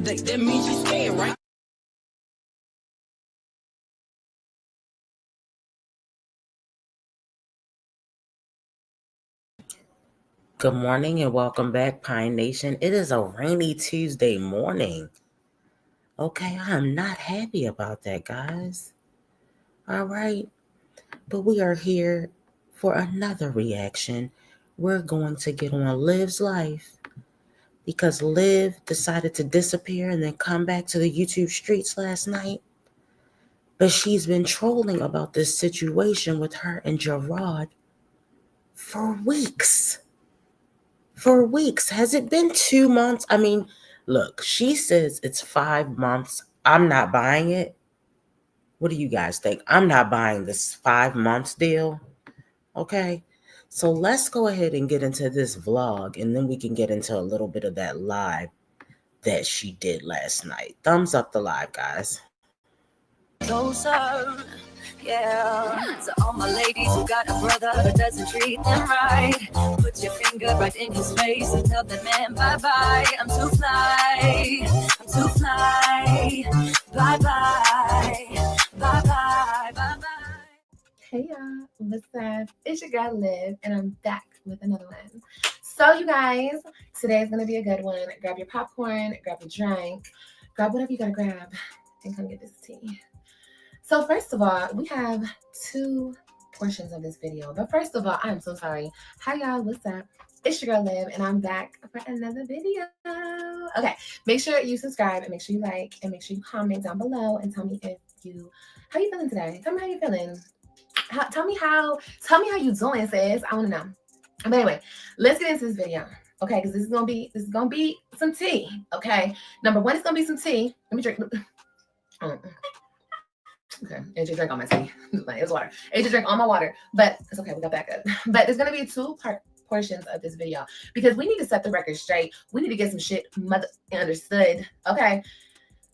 That means she's scared, right? Good morning and welcome back, Pine Nation. It is a rainy Tuesday morning. Okay, I'm not happy about that, guys. All right, but we are here for another reaction. We're going to get on Liv's life because Liv decided to disappear and then come back to the YouTube streets last night. But she's been trolling about this situation with her and Gerard for weeks. For weeks. Has it been 2 months? I mean, look, she says it's 5 months. I'm not buying it. What do you guys think? I'm not buying this 5 months deal. Okay. So let's go ahead and get into this vlog and then we can get into a little bit of that live that she did last night. Thumbs up the live, guys. Closer, yeah. So all my ladies who got a brother that doesn't treat them right, put your finger right in his face and tell that man bye-bye. I'm too fly, I'm too fly. Bye-bye, bye-bye, bye-bye. Hey y'all, what's up? It's your girl Liv, and I'm back with another one. So you guys, today is gonna be a good one. Grab your popcorn, grab your drink, grab whatever you gotta grab, and come get this tea. So first of all, we have two portions of this video. But first of all, I'm so sorry. Hi y'all, what's up? It's your girl Liv, and I'm back for another video. Okay, make sure you subscribe and make sure you like and make sure you comment down below and tell me how you feeling today. Tell me how you feeling. Tell me how you doing, sis. I want to know. But anyway, let's get into this video, okay? Because this is gonna be some tea, okay? Number one, it's gonna be some tea. Let me drink. Okay, AJ drank all my tea. It was water. AJ drank all my water, but it's okay. We got back up. But there's gonna be two-part portions of this video because we need to set the record straight. We need to get some shit understood, okay?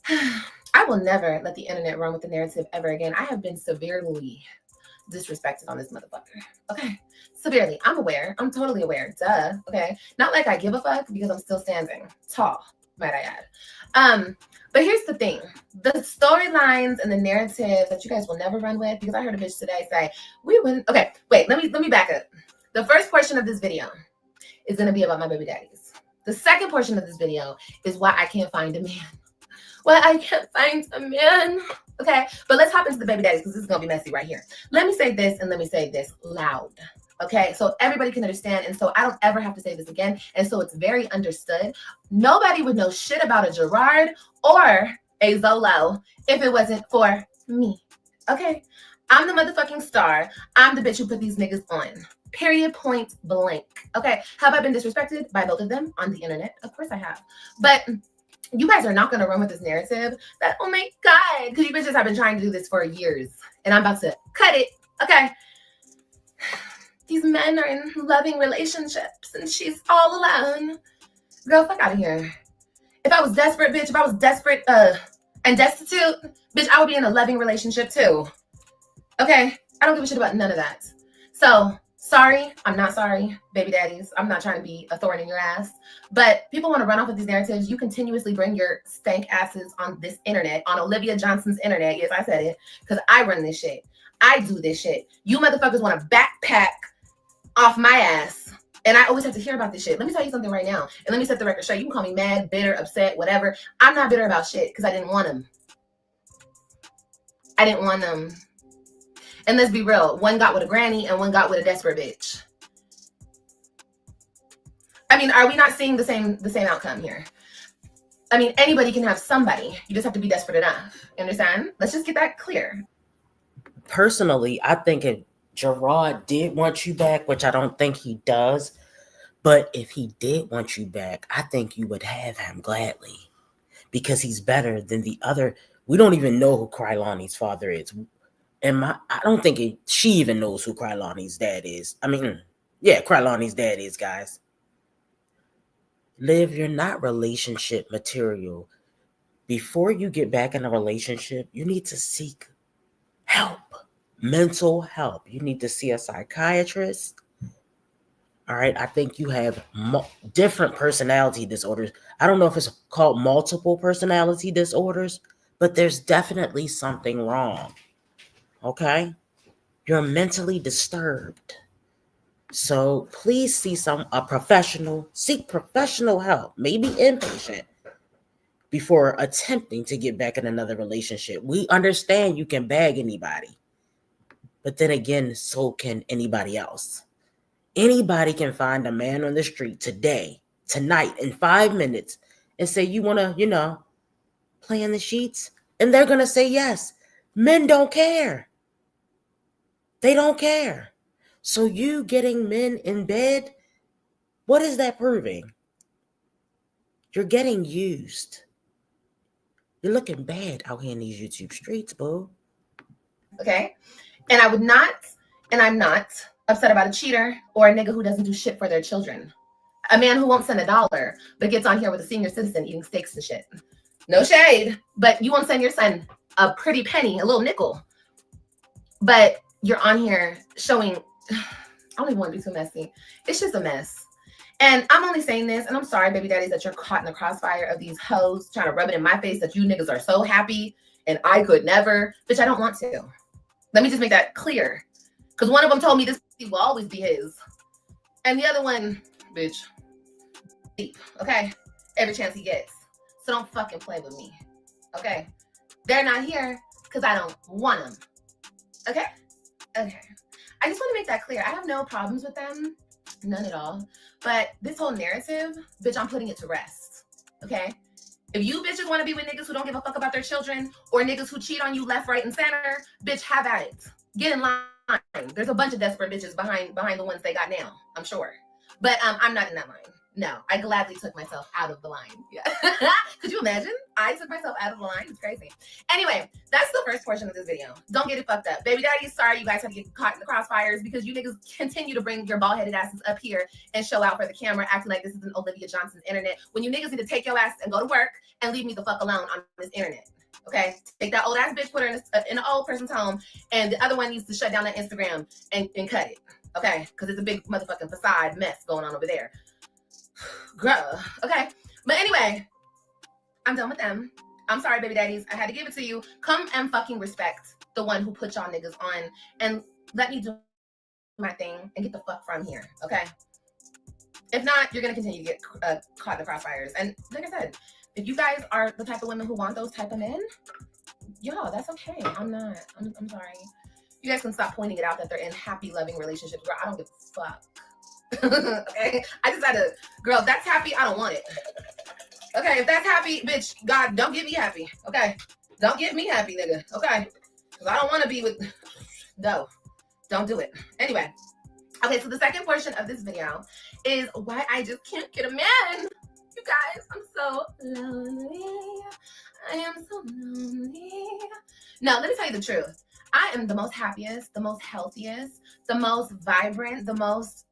I will never let the internet run with the narrative ever again. I have been severely disrespected on this motherfucker. Okay, severely. I'm aware. I'm totally aware. Duh. Okay, not like I give a fuck because I'm still standing tall, might I add. But here's the thing: the storylines and the narrative that you guys will never run with. Because I heard a bitch today say we wouldn't. Okay, wait. Let me back up. The first portion of this video is gonna be about my baby daddies. The second portion of this video is why I can't find a man. Why I can't find a man. Okay, but let's hop into the baby daddies because this is gonna be messy right here. Let me say this and let me say this loud. Okay, so everybody can understand, and so I don't ever have to say this again, and so it's very understood. Nobody would know shit about a Gerard or a Zolo if it wasn't for me. Okay, I'm the motherfucking star. I'm the bitch who put these niggas on. Period, point blank. Okay, have I been disrespected by both of them on the internet? Of course I have, but you guys are not going to run with this narrative that, oh my God, because you bitches have been trying to do this for years and I'm about to cut it. Okay. These men are in loving relationships and she's all alone. Girl, fuck out of here. If I was desperate, bitch, if I was desperate and destitute, bitch, I would be in a loving relationship too. Okay. I don't give a shit about none of that. So sorry, I'm not sorry, baby daddies. I'm not trying to be a thorn in your ass. But people want to run off with these narratives. You continuously bring your stank asses on this internet, on Olivia Johnson's internet. Yes, I said it, because I run this shit. I do this shit. You motherfuckers want to backpack off my ass. And I always have to hear about this shit. Let me tell you something right now. And let me set the record straight. You can call me mad, bitter, upset, whatever. I'm not bitter about shit because I didn't want them. I didn't want them. And let's be real, one got with a granny and one got with a desperate bitch. I mean, are we not seeing the same outcome here? I mean, anybody can have somebody. You just have to be desperate enough. You understand? Let's just get that clear. Personally, I think if Gerard did want you back, which I don't think he does, but if he did want you back, I think you would have him gladly because he's better than the other. We don't even know who Krylani's father is. And I don't think she even knows who Krylani's dad is. I mean, yeah, Krylani's dad is, guys. Liv, you're not relationship material. Before you get back in a relationship, you need to seek help, mental help. You need to see a psychiatrist. All right. I think you have different personality disorders. I don't know if it's called multiple personality disorders, but there's definitely something wrong. Okay. You're mentally disturbed. So please seek professional help, maybe inpatient, before attempting to get back in another relationship. We understand you can bag anybody, but then again, so can anybody else. Anybody can find a man on the street today, tonight, in 5 minutes, and say, you want to, play in the sheets? And they're going to say yes. Men don't care. They don't care. So you getting men in bed, what is that proving? You're getting used. You're looking bad out here in these YouTube streets, boo. Okay? And I'm not upset about a cheater or a nigga who doesn't do shit for their children. A man who won't send $1, but gets on here with a senior citizen eating steaks and shit. No shade, but you won't send your son a pretty penny, a little nickel. But you're on here showing, I don't even want to be too messy. It's just a mess. And I'm only saying this, and I'm sorry, baby daddies, that you're caught in the crossfire of these hoes trying to rub it in my face that you niggas are so happy and I could never. Bitch, I don't want to. Let me just make that clear. Because one of them told me this will always be his. And the other one, bitch, okay? Every chance he gets. So don't fucking play with me, okay? They're not here because I don't want them, okay? Okay. I just want to make that clear. I have no problems with them. None at all. But this whole narrative, bitch, I'm putting it to rest, okay? If you bitches want to be with niggas who don't give a fuck about their children or niggas who cheat on you left, right, and center, bitch, have at it. Get in line. There's a bunch of desperate bitches behind the ones they got now, I'm sure. But I'm not in that line. No, I gladly took myself out of the line. Yeah. Could you imagine? I took myself out of the line. It's crazy. Anyway, that's the first portion of this video. Don't get it fucked up. Baby daddy, sorry you guys have to get caught in the crossfires because you niggas continue to bring your bald-headed asses up here and show out for the camera, acting like this is an Olivia Johnson's internet, when you niggas need to take your ass and go to work and leave me the fuck alone on this internet. Okay? Take that old ass bitch, put her in an old person's home, and the other one needs to shut down that Instagram and cut it. Okay? Because it's a big motherfucking facade mess going on over there. Girl, okay. But anyway, I'm done with them. I'm sorry, baby daddies. I had to give it to you. Come and fucking respect the one who put y'all niggas on and let me do my thing and get the fuck from here, okay? If not, you're gonna continue to get caught in the crossfires. And like I said, if you guys are the type of women who want those type of men, yo, that's okay. I'm not. I'm sorry. You guys can stop pointing it out that they're in happy, loving relationships. Girl, I don't give a fuck. Okay, I just had to, girl, if that's happy, I don't want it. Okay, if that's happy, bitch, God, don't get me happy. Okay, don't get me happy, nigga. Okay, because I don't want to be with, no, don't do it. Anyway, okay, so the second portion of this video is why I just can't get a man. You guys, I'm so lonely. I am so lonely. No, let me tell you the truth. I am the most happiest, the most healthiest, the most vibrant, the most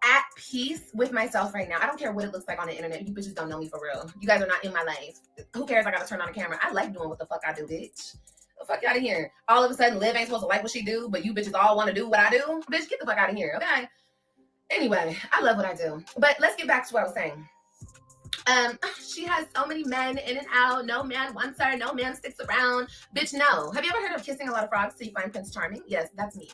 at peace with myself right now. I don't care what it looks like on the internet. You bitches don't know me for real. You guys are not in my life. Who cares? I gotta turn on the camera. I like doing what the fuck I do, bitch. The fuck out of here. All of a sudden, Liv ain't supposed to like what she do, but you bitches all want to do what I do. Bitch, get the fuck out of here, okay? Anyway, I love what I do. But let's get back to what I was saying. She has so many men in and out. No man wants her. No man sticks around. Bitch, no. Have you ever heard of kissing a lot of frogs till you find Prince Charming? Yes, that's me.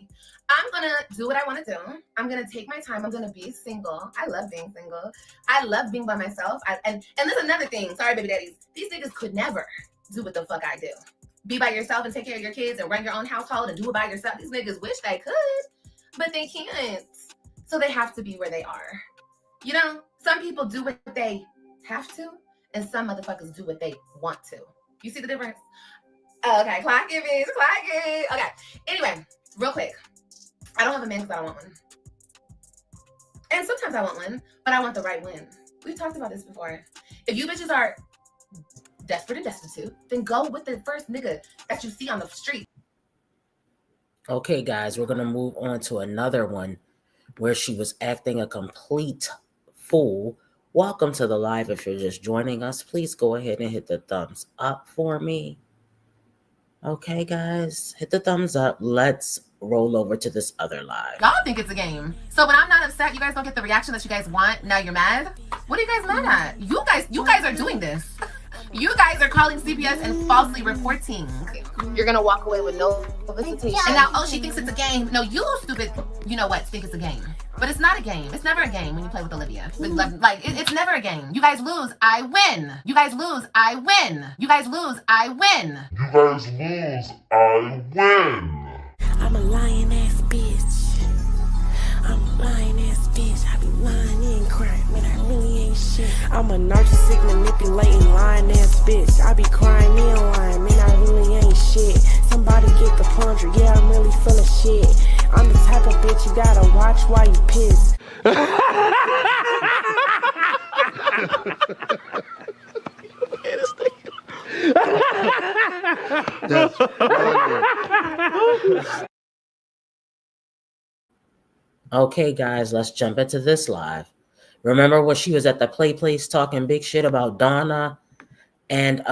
I'm gonna do what I want to do. I'm gonna take my time. I'm gonna be single. I love being single. I love being by myself. And there's another thing. Sorry, baby daddies. These niggas could never do what the fuck I do. Be by yourself and take care of your kids and run your own household and do it by yourself. These niggas wish they could, but they can't. So they have to be where they are. You know, some people do what they have to, and some motherfuckers do what they want to. You see the difference? Okay, clock it, bitch, clock it. Okay, anyway, real quick. I don't have a man because I don't want one. And sometimes I want one, but I want the right one. We've talked about this before. If you bitches are desperate and destitute, then go with the first nigga that you see on the street. Okay, guys, we're going to move on to another one where she was acting a complete fool. Welcome to the live. If you're just joining us, please go ahead and hit the thumbs up for me. Okay, guys, hit the thumbs up. Let's roll over to this other live. Y'all think it's a game. So when I'm not upset, you guys don't get the reaction that you guys want. Now you're mad. What are you guys mad at? You guys are doing this. You guys are calling CPS and falsely reporting. You're gonna walk away with no visitation. And now, oh, she thinks it's a game. No, you stupid, you know what, think it's a game. But it's not a game. It's never a game when you play with Olivia. It's never a game. You guys lose, I win. You guys lose, I win. You guys lose, I win. You guys lose, I win. I'm a lying ass bitch. I'm a lying ass bitch. I be lying and crying, man. I really ain't shit. I'm a narcissistic, manipulating, lying ass bitch. I be crying and lying, man. I really ain't shit. Somebody get the plunger, yeah, I'm really full of shit. I'm the type of bitch you gotta watch while you piss. That's funny. Okay, guys, let's jump into this live. Remember when she was at the place talking big shit about Donna and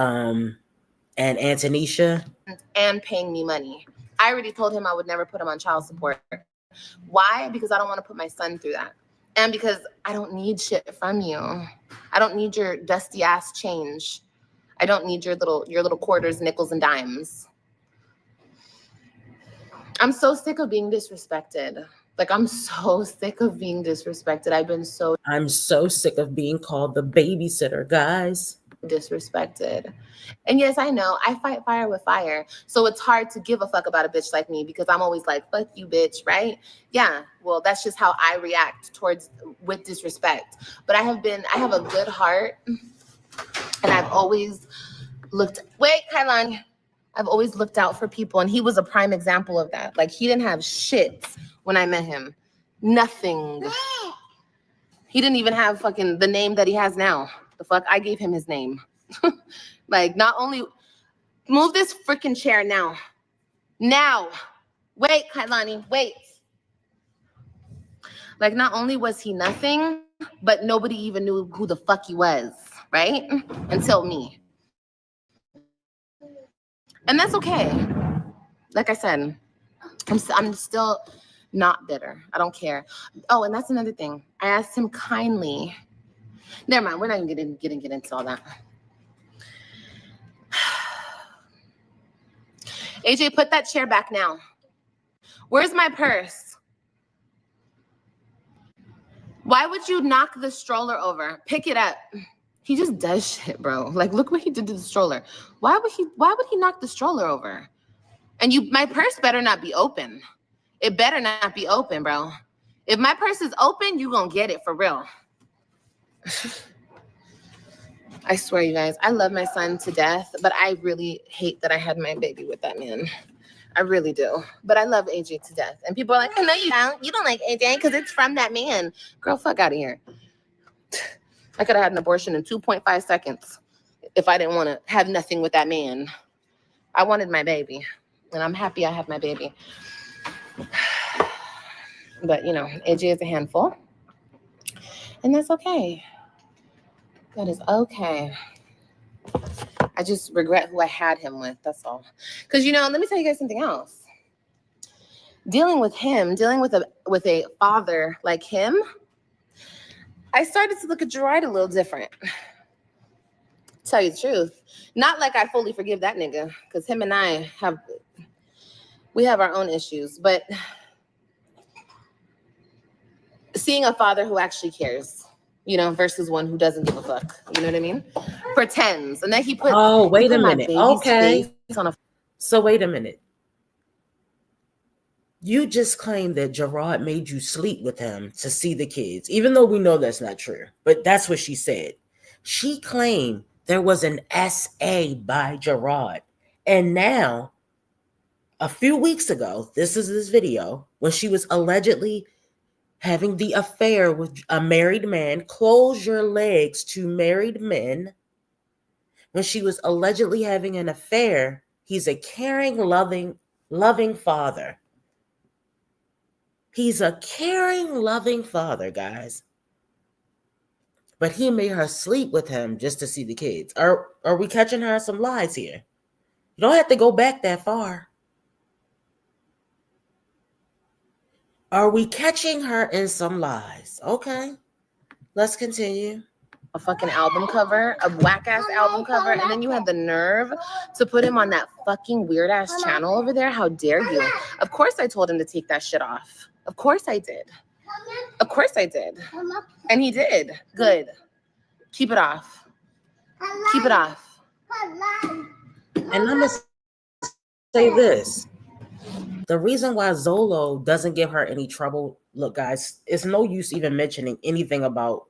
Antonisha? And paying me money. I already told him I would never put him on child support. Why? Because I don't want to put my son through that. And because I don't need shit from you. I don't need your dusty ass change. I don't need your little quarters, nickels, and dimes. I'm so sick of being disrespected. Like, I'm so sick of being disrespected. I'm so sick of being called the babysitter, guys. Disrespected. And yes, I know I fight fire with fire. So it's hard to give a fuck about a bitch like me because I'm always like, fuck you, bitch, right? Yeah, well, that's just how I react with disrespect. But I have a good heart, and I've always Kailani, I've always looked out for people, and he was a prime example of that. Like, he didn't have shit when I met him. Nothing. He didn't even have fucking the name that he has now. The fuck? I gave him his name. Like, not only move this freaking chair now. Now. Wait, Kailani, wait. Like, not only was he nothing, but nobody even knew who the fuck he was, right? Until me. And that's okay. Like I said, I'm still not bitter. I don't care. Oh, and that's another thing. I asked him kindly. Never mind. We're not even get into all that. AJ, put that chair back now. Where's my purse? Why would you knock the stroller over? Pick it up. He just does shit, bro. Like, look what he did to the stroller. Why would he knock the stroller over? And my purse better not be open. It better not be open, bro. If my purse is open, you gonna get it for real. I swear, you guys, I love my son to death, but I really hate that I had my baby with that man. I really do. But I love AJ to death. And people are like, no, you don't. You don't like AJ because it's from that man. Girl, fuck out of here. I could have had an abortion in 2.5 seconds if I didn't want to have nothing with that man. I wanted my baby, and I'm happy I have my baby. But, you know, AJ is a handful, and that's okay. That is okay. I just regret who I had him with, that's all. Because, you know, let me tell you guys something else. Dealing with a father like him, I started to look at Gerard a little different. Tell you the truth. Not like I fully forgive that nigga, because him and I have our own issues, but seeing a father who actually cares, you know, versus one who doesn't give a fuck. You know what I mean? Pretends. And then he put wait a minute. Okay. So wait a minute. You just claimed that Gerard made you sleep with him to see the kids, even though we know that's not true. But that's what she said. She claimed there was an SA by Gerard. And now, a few weeks ago, this is this video, when she was allegedly having the affair with a married man. Close your legs to married men. When she was allegedly having an affair, he's a caring, loving father. He's a caring, loving father, guys. But he made her sleep with him just to see the kids. Are we catching her some lies here? You don't have to go back that far. Are we catching her in some lies? Okay, let's continue. A fucking album cover, a whack ass album cover, and then you had the nerve to put him on that fucking weird ass channel over there. How dare you? Of course I told him to take that shit off. Of course I did. Of course I did. And he did. Good. Keep it off. Keep it off. And I'm gonna say this. The reason why Zolo doesn't give her any trouble, look, guys, it's no use even mentioning anything about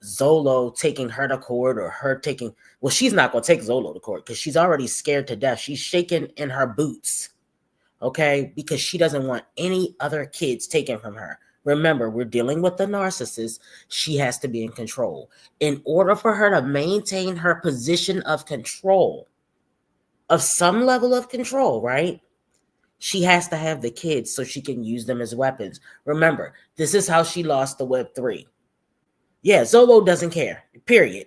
Zolo taking her to court or her taking. Well, she's not going to take Zolo to court because she's already scared to death. She's shaking in her boots, okay, because she doesn't want any other kids taken from her. Remember, we're dealing with the narcissist. She has to be in control. In order for her to maintain her position of control, of some level of control, right? She has to have the kids so she can use them as weapons. Remember, this is how she lost the Web3. Yeah, Zolo doesn't care, period.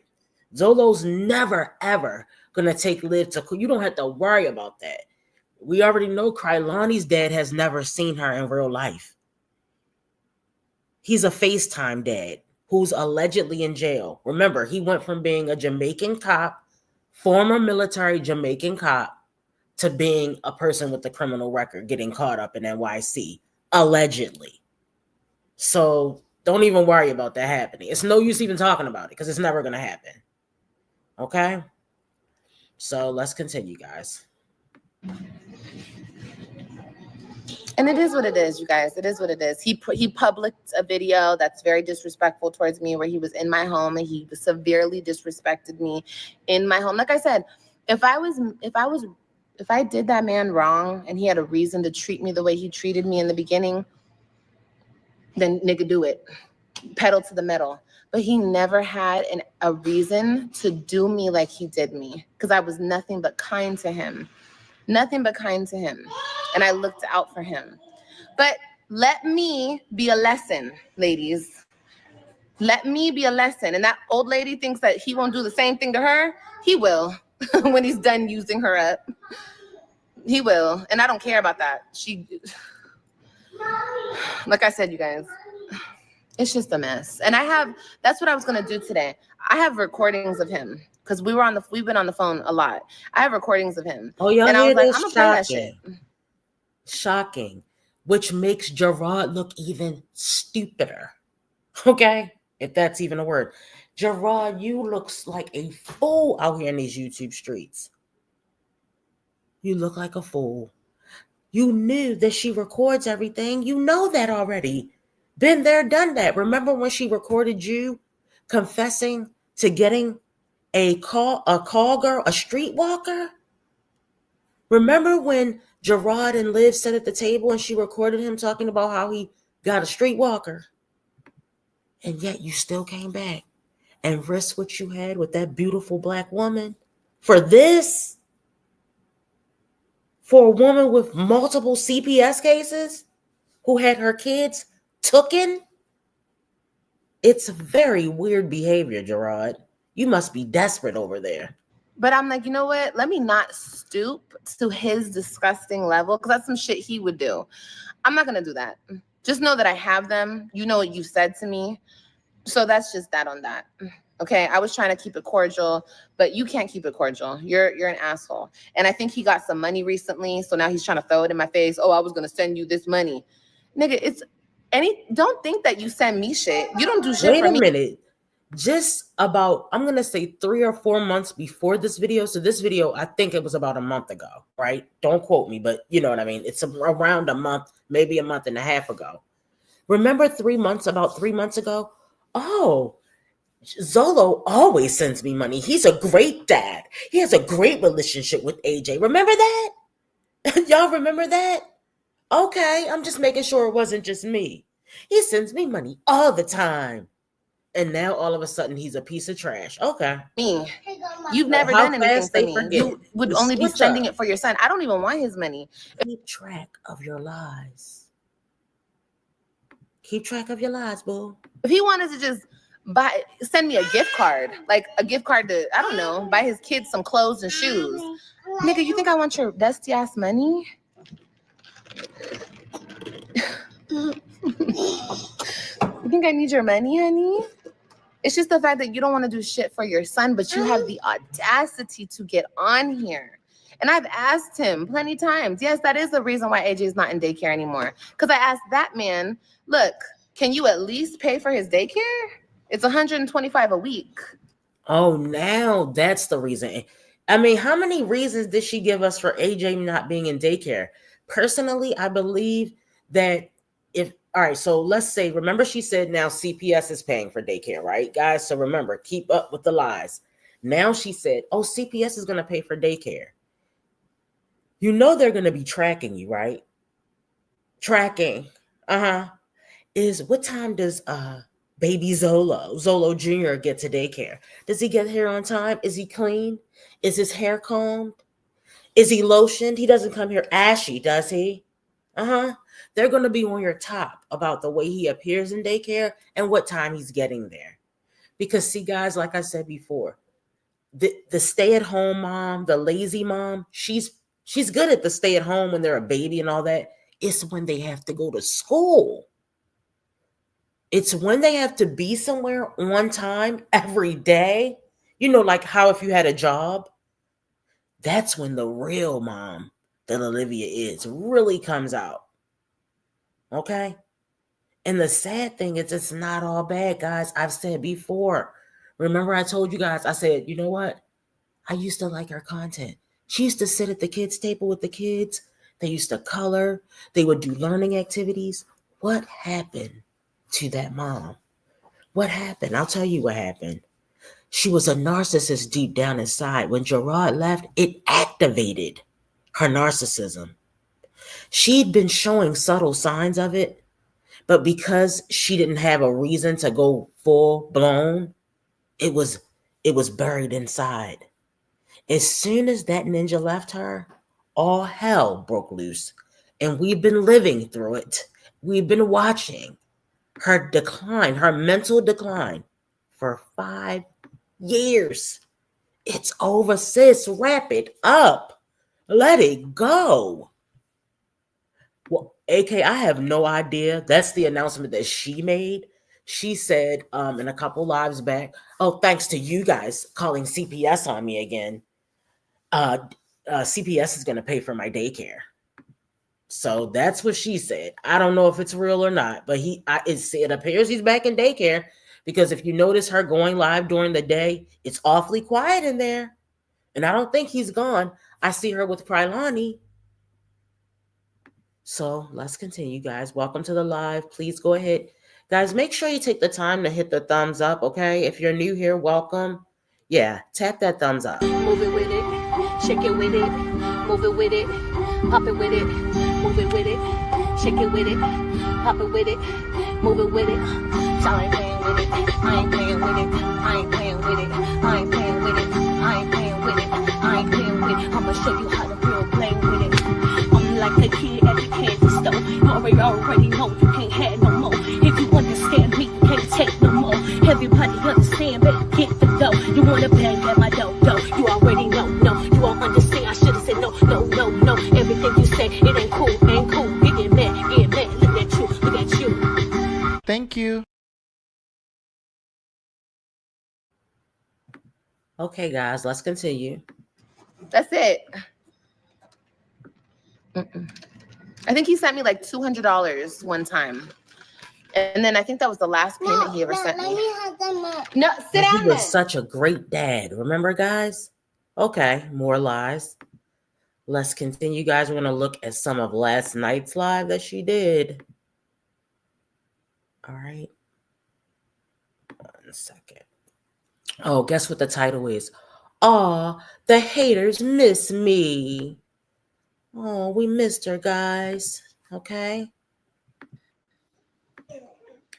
Zolo's never, ever going to take Liv to court. You don't have to worry about that. We already know Krylani's dad has never seen her in real life. He's a FaceTime dad who's allegedly in jail. Remember, he went from being a Jamaican cop, former military Jamaican cop, to being a person with a criminal record getting caught up in NYC, allegedly. So don't even worry about that happening. It's no use even talking about it because it's never going to happen. Okay? So let's continue, guys. And it is what it is, you guys. It is what it is. He published a video that's very disrespectful towards me where he was in my home and he severely disrespected me in my home. Like I said, if I did that man wrong and he had a reason to treat me the way he treated me in the beginning, then nigga do it. Pedal to the metal. But he never had a reason to do me like he did me because I was nothing but kind to him. Nothing but kind to him. And I looked out for him. But let me be a lesson, ladies. Let me be a lesson. And that old lady thinks that he won't do the same thing to her. He will when he's done using her up. He will. And I don't care about that. Like I said, you guys, it's just a mess. And that's what I was going to do today. I have recordings of him because we've been on the phone a lot. I have recordings of him. Oh, y'all and I hear was like, this? I'm going to play that shit. Shocking. Which makes Gerard look even stupider. Okay? If that's even a word. Gerard, you look like a fool out here in these YouTube streets. You look like a fool. You knew that she records everything. You know that already. Been there, done that. Remember when she recorded you confessing to getting a call girl, a streetwalker? Remember when Gerard and Liv sat at the table and she recorded him talking about how he got a streetwalker? And yet you still came back and risked what you had with that beautiful black woman for this? For a woman with multiple CPS cases who had her kids taken? It's very weird behavior, Gerard. You must be desperate over there. But I'm like, you know what? Let me not stoop to his disgusting level because that's some shit he would do. I'm not going to do that. Just know that I have them. You know what you said to me. So that's just that on that. Okay, I was trying to keep it cordial, but you can't keep it cordial. You're an asshole. And I think he got some money recently, so now he's trying to throw it in my face. Oh, I was going to send you this money. Nigga, don't think that you send me shit. You don't do shit for me. Wait a minute. Just about, I'm going to say 3 or 4 months before this video. So this video, I think it was about a month ago, right? Don't quote me, but you know what I mean? It's around a month, maybe a month and a half ago. Remember about 3 months ago? Oh, Zolo always sends me money. He's a great dad. He has a great relationship with AJ. Remember that? Y'all remember that? Okay, I'm just making sure it wasn't just me. He sends me money all the time. And now all of a sudden he's a piece of trash. Okay. Me. You've never done anything for me. You would only be sending it for your son. I don't even want his money. Keep track of your lies. Keep track of your lies, boo. If he wanted to just send me a gift card, like a gift card to, I don't know, buy his kids some clothes and shoes. Nigga, you think I want your dusty ass money? You think I need your money, honey? It's just the fact that you don't want to do shit for your son, but you have the audacity to get on here. And I've asked him plenty times. Yes, that is the reason why AJ is not in daycare anymore. Because I asked that man, look, can you at least pay for his daycare? It's $125 a week. Oh, now that's the reason. I mean, how many reasons did she give us for AJ not being in daycare? Personally, I believe that all right, so let's say, remember she said now CPS is paying for daycare, right, guys? So remember, keep up with the lies. Now she said, oh, CPS is going to pay for daycare. You know they're going to be tracking you, right? Tracking. Is what time does baby Zolo Jr. get to daycare? Does he get here on time? Is he clean? Is his hair combed? Is he lotioned? He doesn't come here ashy, does he? They're going to be on your top about the way he appears in daycare and what time he's getting there. Because see, guys, like I said before, the stay-at-home mom, the lazy mom, she's good at the stay-at-home when they're a baby and all that. It's when they have to go to school. It's when they have to be somewhere on time every day. You know, like how if you had a job, that's when the real mom that Olivia is really comes out. Okay? And the sad thing is it's not all bad, guys. I've said before. Remember I told you guys, I said, you know what? I used to like her content. She used to sit at the kids' table with the kids. They used to color. They would do learning activities. What happened to that mom? What happened? I'll tell you what happened. She was a narcissist deep down inside. When Gerard left, it activated her narcissism. She'd been showing subtle signs of it, but because she didn't have a reason to go full blown, it was buried inside. As soon as that ninja left her, all hell broke loose. And we've been living through it. We've been watching her decline, her mental decline for 5 years. It's over, sis. Wrap it up. Let it go. Well, AK, I have no idea. That's the announcement that she made. She said in a couple lives back, oh, thanks to you guys calling CPS on me again, CPS is going to pay for my daycare. So that's what she said. I don't know if it's real or not, but it appears he's back in daycare, because if you notice her going live during the day, it's awfully quiet in there. And I don't think he's gone. I see her with Prilani. So let's continue, guys. Welcome to the live. Please go ahead. Guys, make sure you take the time to hit the thumbs up, okay? If you're new here, welcome. Yeah, tap that thumbs up. Move it with it, shake it with it, move it with it, pop it with it, move it with it, shake it with it, pop it with it, move it with it. So I ain't playing with it, I ain't playing with it, I ain't playing with it, I ain't playing with it, I ain't playing with it, I ain't playing with it. I'ma show you how to real play with it. I'm like a kid at the candy store. You already know you can't have no more. If you understand me, you can't take no more. Everybody understand, better get the dough. You wanna bang at my dough. You already know, no, you won't understand. I should've said no. Everything you say, it ain't cool. Get mad. Look at you. Thank you. Okay, guys, let's continue. That's it. I think he sent me like $200 one time. And then I think that was the last payment he ever sent me. No, sit down. He was such a great dad. Remember, guys? Okay, more lies. Let's continue, guys. We're going to look at some of last night's live that she did. All right. 1 second. Oh, guess what the title is? Aw, the haters miss me. Oh, we missed her, guys. Okay.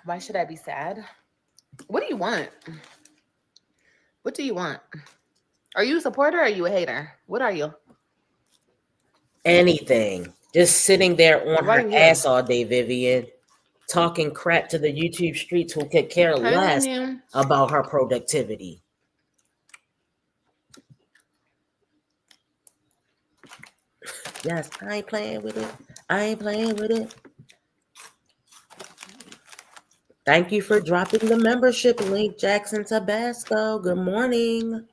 Why should I be sad? What do you want? What do you want? Are you a supporter or are you a hater? What are you? Anything. Just sitting there on Why her you? ass all day, Vivian. Talking crap to the YouTube streets who could care less about her productivity. Yes, I ain't playing with it. Thank you for dropping the membership link, Jackson Tabasco. Good morning.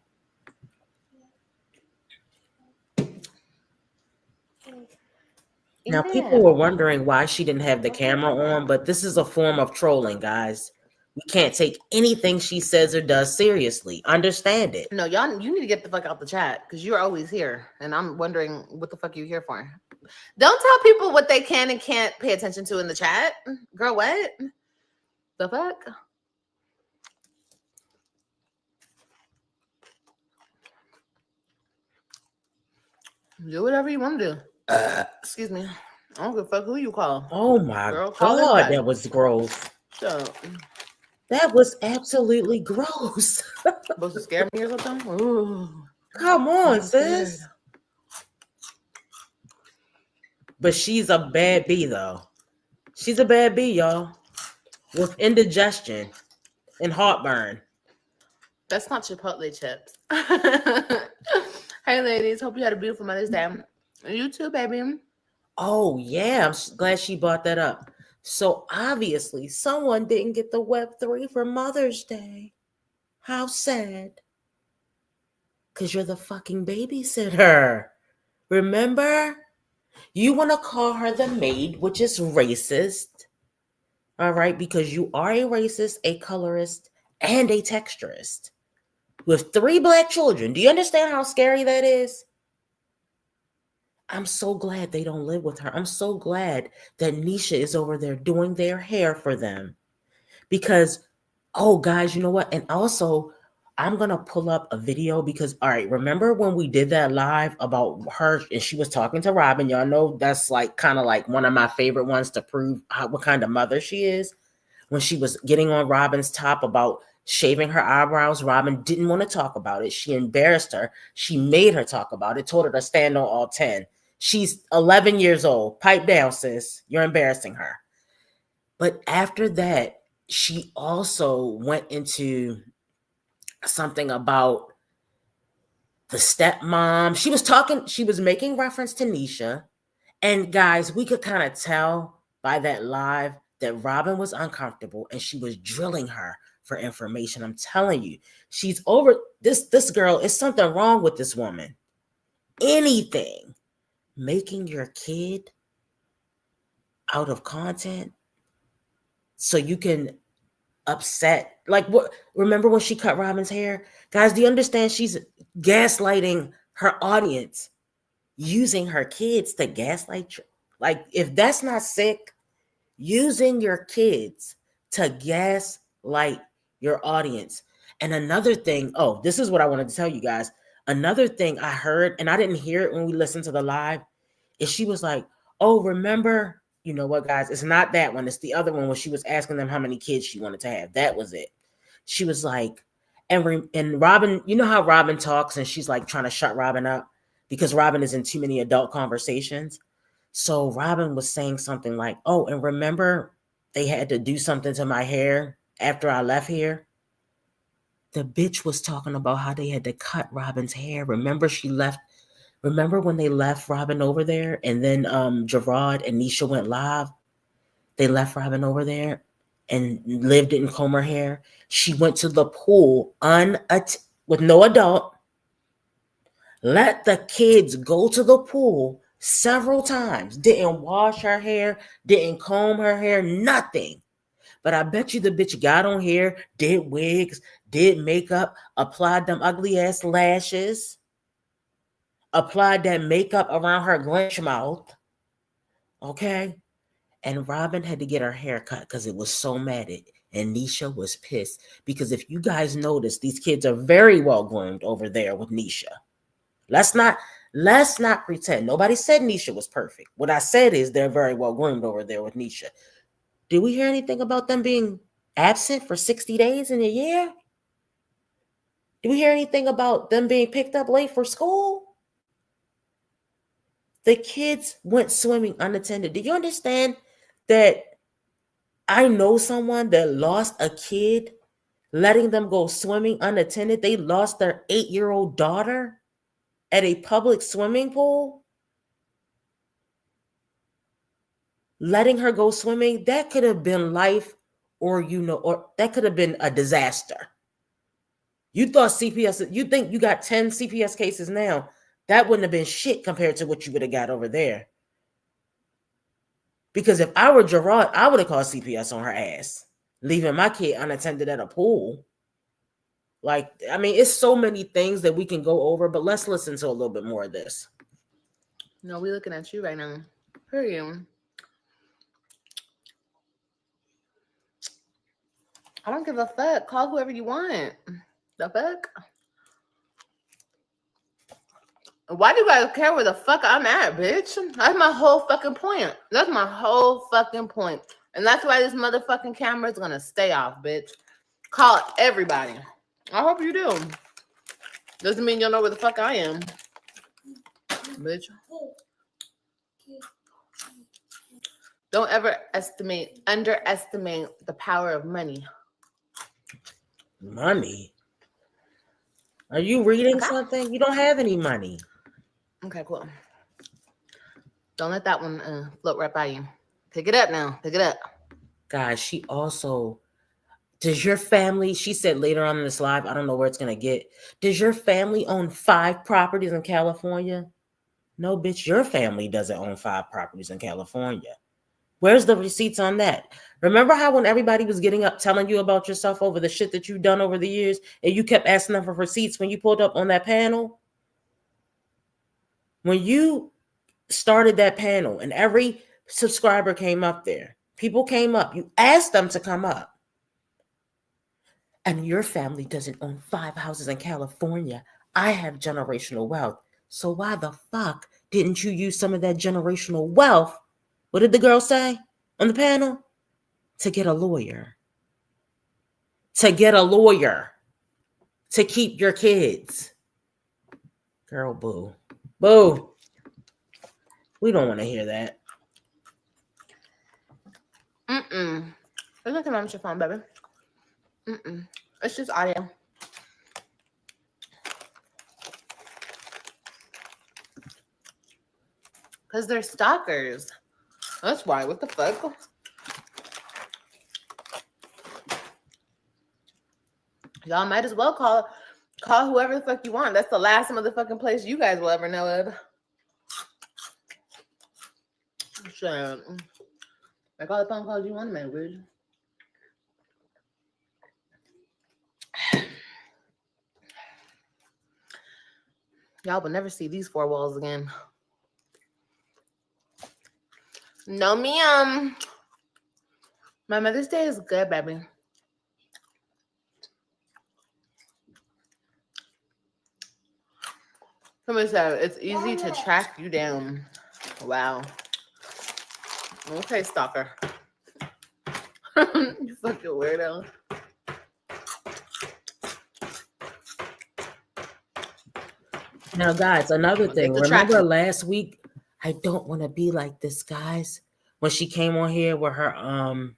Now, people Yeah. were wondering why she didn't have the camera on, but this is a form of trolling, guys. We can't take anything she says or does seriously. Understand it. No, y'all, you need to get the fuck out the chat because you're always here, and I'm wondering what the fuck you here for. Don't tell people what they can and can't pay attention to in the chat, girl. What the fuck? Do whatever you want to do. Excuse me. I don't give a fuck who you call. Oh my Girl, call God, anybody. that was gross. So, That was absolutely gross. supposed to scare me or something? Ooh, Come on, I'm scared. sis. But she's a bad bee, though. She's a bad bee, y'all. With indigestion and heartburn. That's not Chipotle chips. Hey, ladies. Hope you had a beautiful Mother's Day. You too, baby. Oh, yeah. I'm glad she brought that up. So, obviously, someone didn't get the Web3 for Mother's Day. How sad. Because you're the fucking babysitter. Remember? You want to call her the maid, which is racist. All right? Because you are a racist, a colorist, and a texturist. With 3 black children. Do you understand how scary that is? I'm so glad they don't live with her. I'm so glad that Nisha is over there doing their hair for them. Because, oh, guys, you know what? And also, I'm going to pull up a video because, all right, remember when we did that live about her and she was talking to Robin? Y'all know that's like kind of like one of my favorite ones to prove what kind of mother she is. When she was getting on Robin's top about shaving her eyebrows, Robin didn't want to talk about it. She embarrassed her. She made her talk about it, told her to stand on all 10. She's 11 years old. Pipe down, sis. You're embarrassing her. But after that, she also went into something about the stepmom. She was making reference to Nisha. And guys, we could kind of tell by that live that Robin was uncomfortable and she was drilling her for information. I'm telling you, she's over this girl. Is something wrong with this woman? Anything. Making your kid out of content so you can upset. Like, what? Remember when she cut Robin's hair? Guys, do you understand she's gaslighting her audience using her kids to gaslight? Like, if that's not sick, using your kids to gaslight your audience. And another thing, oh, this is what I wanted to tell you guys. Another thing I heard, and I didn't hear it when we listened to the live, is she was like, oh, remember, you know what, guys, it's not that one. It's the other one where she was asking them how many kids she wanted to have. That was it. She was like, and Robin, you know how Robin talks and she's like trying to shut Robin up because Robin is in too many adult conversations. So Robin was saying something like, oh, and remember they had to do something to my hair after I left here? The bitch was talking about how they had to cut Robin's hair. Remember when they left Robin over there and then Gerard and Nisha went live? They left Robin over there and Liv didn't comb her hair. She went to the pool with no adult. Let the kids go to the pool several times. Didn't wash her hair, didn't comb her hair, nothing. But I bet you the bitch got on hair, did wigs, did makeup, applied them ugly ass lashes, applied that makeup around her glench mouth. Okay? And Robin had to get her hair cut because it was so matted. And Nisha was pissed. Because if you guys notice, these kids are very well groomed over there with Nisha. Let's not pretend. Nobody said Nisha was perfect. What I said is they're very well groomed over there with Nisha. Did we hear anything about them being absent for 60 days in a year? Did we hear anything about them being picked up late for school? The kids went swimming unattended. Do you understand that I know someone that lost a kid letting them go swimming unattended? They lost their 8-year-old daughter at a public swimming pool. Letting her go swimming, that could have been life or or that could have been a disaster. You thought CPS, you think you got 10 CPS cases now. That wouldn't have been shit compared to what you would have got over there. Because if I were Gerard, I would have called CPS on her ass, leaving my kid unattended at a pool. Like, I mean, it's so many things that we can go over, but let's listen to a little bit more of this. No, we looking at you right now. Who are you? I don't give a fuck. Call whoever you want. The fuck? Why do you guys care where the fuck I'm at, bitch? That's my whole fucking point. That's my whole fucking point. And that's why this motherfucking camera is gonna stay off, bitch. Call everybody. I hope you do. Doesn't mean you'll know where the fuck I am, bitch. Don't ever underestimate the power of money. Money? Are you reading something? You don't have any money. Okay, cool. Don't let that one float right by you. Pick it up now. Pick it up. Guys, she also, does your family, she said later on in this live, I don't know where it's going to get, does your family own 5 properties in California? No, bitch, your family doesn't own 5 properties in California. Where's the receipts on that? Remember how when everybody was getting up telling you about yourself over the shit that you've done over the years, and you kept asking them for receipts when you pulled up on that panel? When you started that panel and every subscriber came up there, people came up, you asked them to come up. And your family doesn't own 5 houses in California. I have generational wealth. So why the fuck didn't you use some of that generational wealth? What did the girl say on the panel? To get a lawyer. To get a lawyer. To keep your kids. Girl, boo. Boo. We don't want to hear that. There's nothing wrong with your phone, baby. It's just audio. Because they're stalkers. That's why. What the fuck? Y'all might as well call whoever the fuck you want. That's the last motherfucking place you guys will ever know of. So, like all the phone calls you want to make, bitch. Y'all will never see these 4 walls again. No, ma'am. My Mother's Day is good, baby. Somebody said it's easy to track you down. Wow. Okay, stalker. You fucking weirdo. Now, guys, another thing. Remember last week, I don't want to be like this, guys. When she came on here with her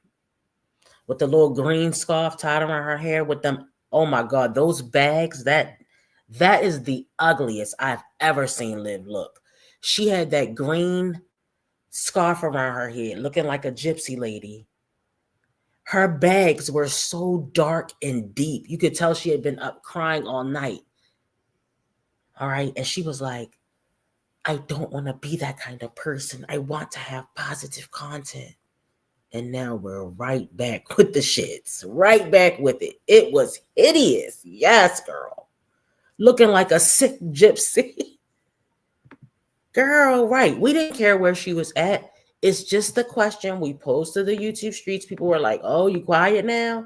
with the little green scarf tied around her hair with them. Oh my God, those bags, that is the ugliest I've ever seen Liv look. She had that green scarf around her head, looking like a gypsy lady. Her bags were so dark and deep. You could tell she had been up crying all night. All right. And she was like, I don't want to be that kind of person. I want to have positive content. And now we're right back with the shits. Right back with it. It was hideous. Yes, girl. Looking like a sick gypsy. Girl, right. We didn't care where she was at. It's just the question we posed to the YouTube streets. People were like, oh, you quiet now?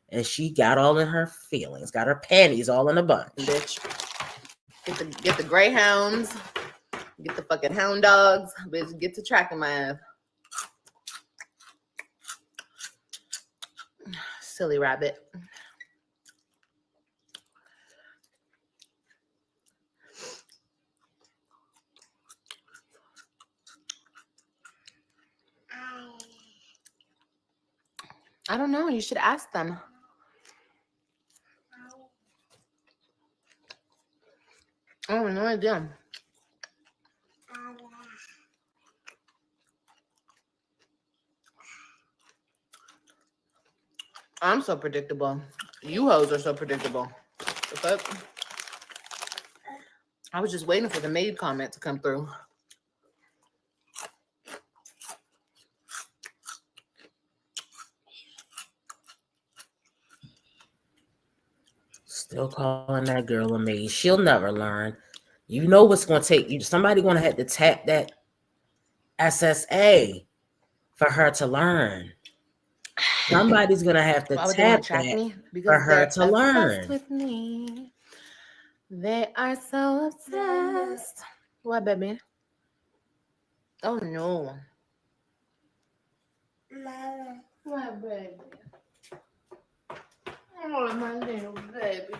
And she got all in her feelings. Got her panties all in a bunch. Bitch. Get the greyhounds. Get the fucking hound dogs. Bitch, get to tracking my ass. Silly rabbit. I don't know. You should ask them. I have no idea. I'm so predictable. You hoes are so predictable. The fuck? I was just waiting for the maid comment to come through. Still calling that girl a maid. She'll never learn. You know what's going to take you. Somebody going to have to tap that SSA for her to learn. Somebody's going to have to Why would they want tap to track that me? for Because her they're to obsessed learn. with me. They are so obsessed. What, baby? Oh, no. What, baby? Oh, my little baby.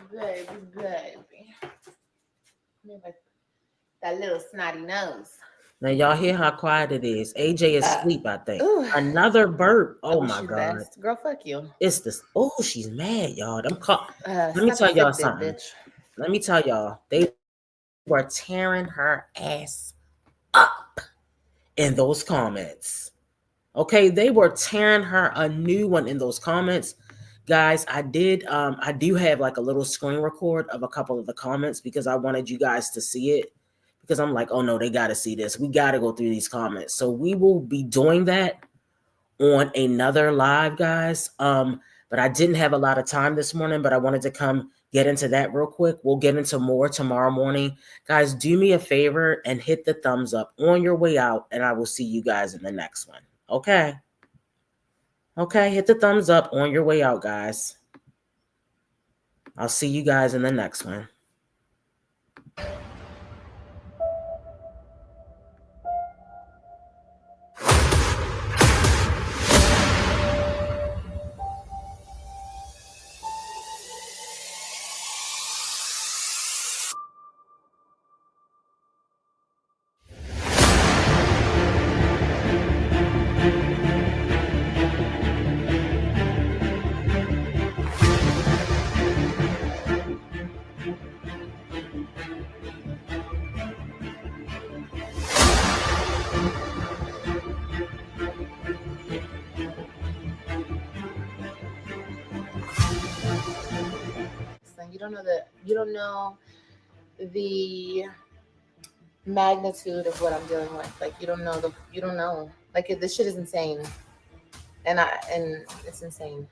That little snotty nose. Now, y'all hear how quiet it is. AJ is asleep, I think. Ooh. Another burp. Oh, my She's God. best. Girl, fuck you. It's this. Oh, she's mad, y'all. Let me tell y'all something. Bitch. Let me tell y'all. They were tearing her ass up in those comments. Okay, they were tearing her a new one in those comments. Guys, I do have like a little screen record of a couple of the comments because I wanted you guys to see it. Because I'm like, oh no, they got to see this. We got to go through these comments. So we will be doing that on another live, guys. But I didn't have a lot of time this morning, but I wanted to come get into that real quick. We'll get into more tomorrow morning. Guys, do me a favor and hit the thumbs up on your way out, and I will see you guys in the next one. Okay? Okay, hit the thumbs up on your way out, guys. I'll see you guys in the next one. You don't know the magnitude of what I'm dealing with. Like you don't know. Like this shit is insane. And it's insane.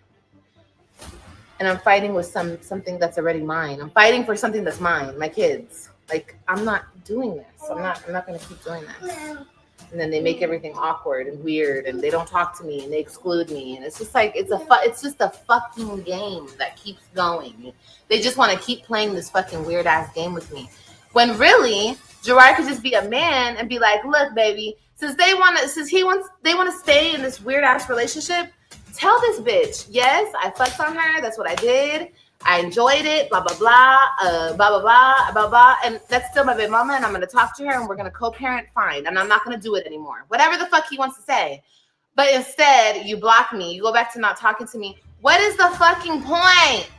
And I'm fighting with something that's already mine. I'm fighting for something that's mine, my kids. Like I'm not doing this. I'm not gonna keep doing this. And then they make everything awkward and weird, and they don't talk to me, and they exclude me, and it's just like it's just a fucking game that keeps going. They just want to keep playing this fucking weird ass game with me, when really Gerard could just be a man and be like, look, baby, since they want to stay in this weird ass relationship, tell this bitch, yes, I fucked on her, that's what I did. I enjoyed it, blah, blah, blah, blah, blah, blah, blah, blah. And that's still my baby mama, and I'm going to talk to her, and we're going to co-parent, fine. And I'm not going to do it anymore. Whatever the fuck he wants to say. But instead, you block me. You go back to not talking to me. What is the fucking point?